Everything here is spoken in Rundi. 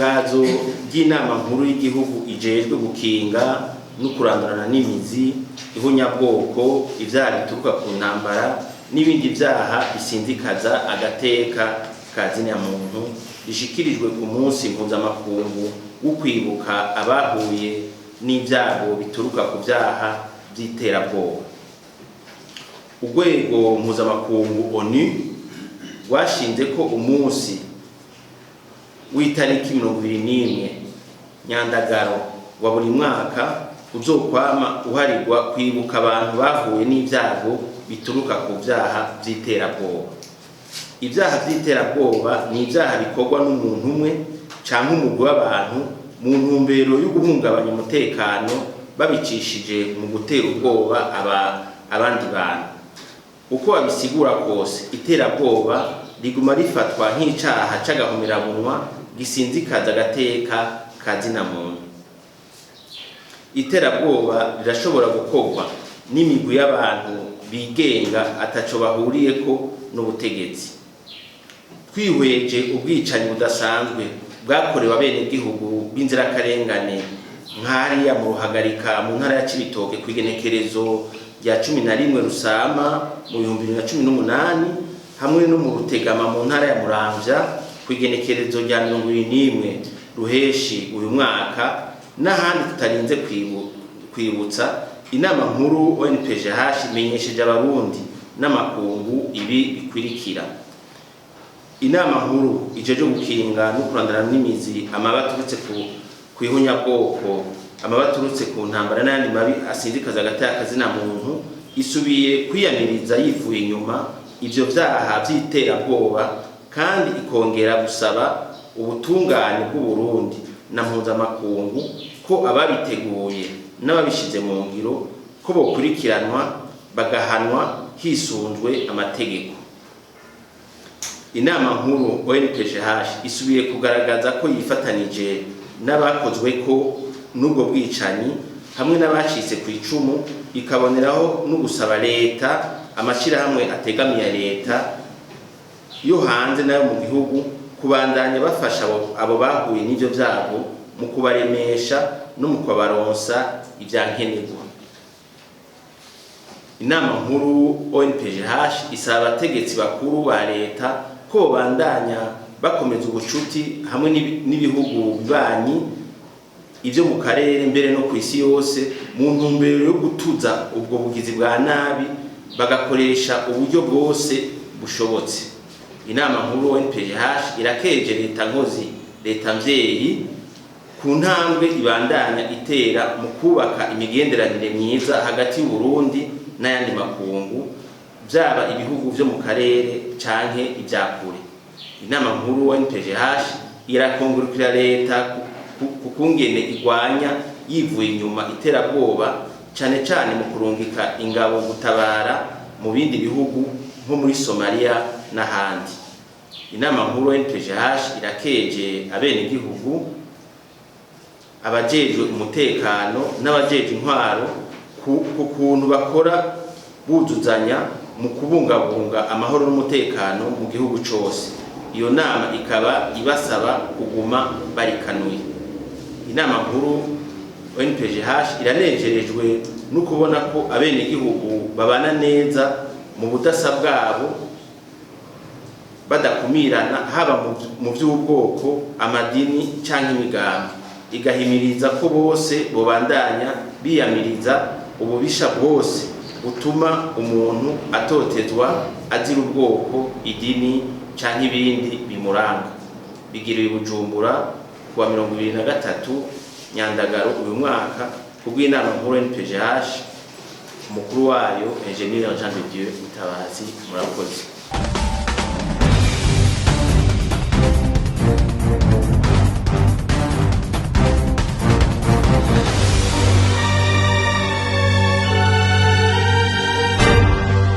itangazo ry'inama nkuru y'igihugu ijejwe gukinga no kurandurana n'imizi ihunyabwoko, ivyaha bituruka ku ntambara n'ibindi vyaha bisinzikaza agateka ka zina muntu rishikirijwe ku munsi mpuzamakungu wo kwibuka abahuye n'ivyago bituruka ku vyaha vy'iterabwoba. Urwego mpuzamakungu ONU rwashinze ko umunsi w'itariki 21 Nyandagaro wa buri mwaka uzokwama uharirwa kwibuka abantu bahuye n'ivyago bituruka ku vyaha vy'iterabwoba. Ivyaha vy'iterabwoba ni ivyaha bikorwa n'umuntu umwe canke umugwi w'abantu mu ntumbero yo guhungabanya umutekano babicishije mu gutera ubwoba abandi bantu. Uko babisigura kose, iterabwoba riguma rifatwa nk'icaha c'agahomerabunwa gisinzikaza agateka ka zina muntu. Iterabwoba rirashobora gukorwa n'imigwi y'abantu bigenga ataco bahuriyeko n'ubutegetsi. Twihweje ubwicanyi budasanzwe bwakorewe abenegihugu b'inzirakarengane nk'hariya mu Ruhagarika mu ntara ya Cibitoke kw'igenekerezo rya 11 Rusama mu 2018, hamwe no mu Rutegama mu ntara ya Muramvya kw'igenekerezo rya 21 Ruheshi uyu mwaka, n'ahandi tutarinze kwibutsa. Inama nkuru ONPGH imenyesheje abarundi n'amakungu ibi bikurikira: inama nkuru ijeje gukinga no kurandurana n'imizi amabaturutse ku ihunyabwoko, amabaturutse ku ntambara n'ayandi mabi asinzikaza agateka ka zina muntu isubiye kwiyamiriza yivuye inyuma ivyo vyaha vy'iterabwoba, kandi ikongera gusaba ubutungane bw'Uburundi na mpuzamakungu ko ababiteguye n'ababishize mu ngiro ko bokurikiranwa bagahanwa hisunzwe amategeko. Inama nkuru ONPGH isubiye kugaragaza ko yifatanije n'abakozweko n'ubwo bwicanyi hamwe n'abacitse ku icumu, ikaboneraho no gusaba leta, amashirahamwe ategamiye leta yo hanze nayo mu gihugu kubandanya bafasha abo bahuye n'ivyo vyago mu kubaremesha no mu kubaronsa ivyankenerwa. Inama nkuru ONPGH isaba abategetsi bakuru ba leta ko bandanya bakomeza ubucuti hamwe n'ibihugu bibanyi ivyo mu karere mbere no kw'isi yose mu ntumbero yo gutuza ubwo bugizi bwa nabi, bagakoresha uburyo bwose bushobotse. Inama nkuru ONPGH irakeje leta nkozi, leta mvyeyi ku ntambwe ibandanya itera mu kubaka imigenderanire myiza hagati y'Uburundi n'ayandi makungu, vyaba ibihugu vyo mu karere canke ivyakure. Inama nkuru ONPGH irakongurukira leta kukungene igwanya yivuye inyuma iterabwoba, cane cane mu kurungika ingabo gutabara mu bindi bihugu nko muri Somalia n'ahandi. Inama nkuru ONPGH irakeje abenegihugu, abajejwe umutekano n'abajejwe intwaro ku kuntu bakora buzuzanya mu kubungabunga amahoro n'umutekano mu gihugu cose. Iyo nama ikaba ibasaba kuguma barikanuye. Inama nkuru ONPGH iranejerejwe no kubona ko abenegihugu babana neza mu budasa bwabo badakumirana, haba mu vy'ubwoko, amadini canke imigambi. Igahimiriza ko bose bobandanya biyamiriza ububisha bwose butuma umuntu atotezwa azira ubwoko, idini canke ibindi bimuranga. Bigiriwe i Bujumbura kuwa 23 Nyandagaro uyu mwaka kubw'inama nkuru ONPGH, umukuru wayo Engineer Jean de Dieu Mutabazi. Murakoze.